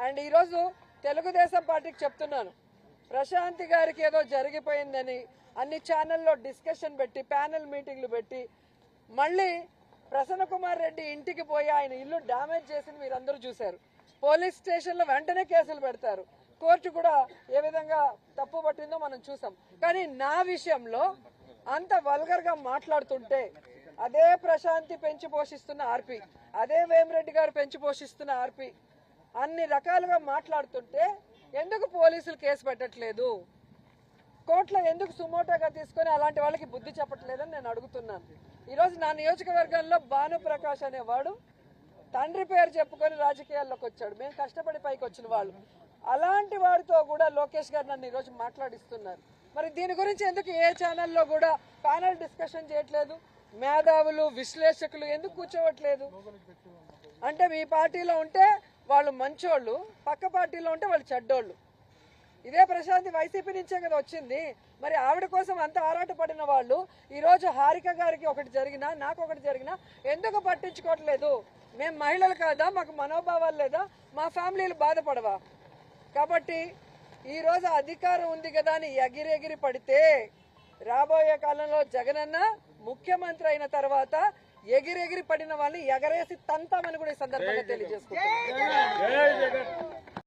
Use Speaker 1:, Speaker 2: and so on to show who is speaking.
Speaker 1: And ఈరోజు తెలుగుదేశం పార్టీకి చెప్తున్నాను, ప్రశాంతి గారికి ఏదో జరిగిపోయిందని అన్ని ఛానల్లో డిస్కషన్ పెట్టి ప్యానెల్ మీటింగ్లు పెట్టి మళ్ళీ ప్రసన్న కుమార్ రెడ్డి ఇంటికి పోయి ఆయన ఇల్లు డ్యామేజ్ చేసింది మీరందరూ చూశారు. పోలీస్ స్టేషన్లో వెంటనే కేసులు పెడతారు. కోర్టు కూడా ఏ విధంగా తప్పు పట్టిందో మనం చూసాం. కానీ నా విషయంలో అంత వల్గర్ గా మాట్లాడుతుంటే అదే ప్రశాంతి పెంచి పోషిస్తున్న ఆర్పి, అదే వేమిరెడ్డి గారు పెంచి పోషిస్తున్న ఆర్పి అన్ని రకాలుగా మాట్లాడుతుంటే ఎందుకు పోలీసులు కేసు పెట్టట్లేదు, కోర్టులో ఎందుకు సుమోటోగా తీసుకొని అలాంటి వాళ్ళకి బుద్ధి చెప్పట్లేదని నేను అడుగుతున్నాను. ఈరోజు నా నియోజకవర్గంలో భానుప్రకాష్ అనేవాడు తండ్రి పేరు చెప్పుకొని రాజకీయాల్లోకి వచ్చాడు. మేము కష్టపడి పైకి వచ్చిన వాళ్ళు. అలాంటి వాడితో కూడా లోకేష్ గారు నన్ను ఈరోజు మాట్లాడిస్తున్నారు. మరి దీని గురించి ఎందుకు ఏ ఛానల్లో కూడా ప్యానల్ డిస్కషన్ చేయట్లేదు? మేధావులు విశ్లేషకులు ఎందుకు కూర్చోవట్లేదు? అంటే మీ పార్టీలో ఉంటే వాళ్ళు మంచోళ్ళు, పక్క పార్టీలో ఉంటే వాళ్ళు చెడ్డోళ్ళు. ఇదే ప్రశాంతి వైసీపీ నుంచే కదా వచ్చింది. మరి ఆవిడ కోసం అంత ఆరాటపడిన వాళ్ళు ఈరోజు హారిక గారికి ఒకటి జరిగినా నాకు ఒకటి జరిగినా ఎందుకు పట్టించుకోవట్లేదు? మేము మహిళలు కాదా? మాకు మనోభావాలు లేదా? మా ఫ్యామిలీలు బాధపడవా? కాబట్టి ఈరోజు అధికారం ఉంది కదా అని ఎగిరెగిరి పడితే రాబోయే కాలంలో జగనన్న ముఖ్యమంత్రి అయిన తర్వాత ఎగిరెగిరి పడిన వాళ్ళని ఎగరేసి తంతామని కూడా ఈ సందర్భంగా తెలియజేసుకుంటున్నాను.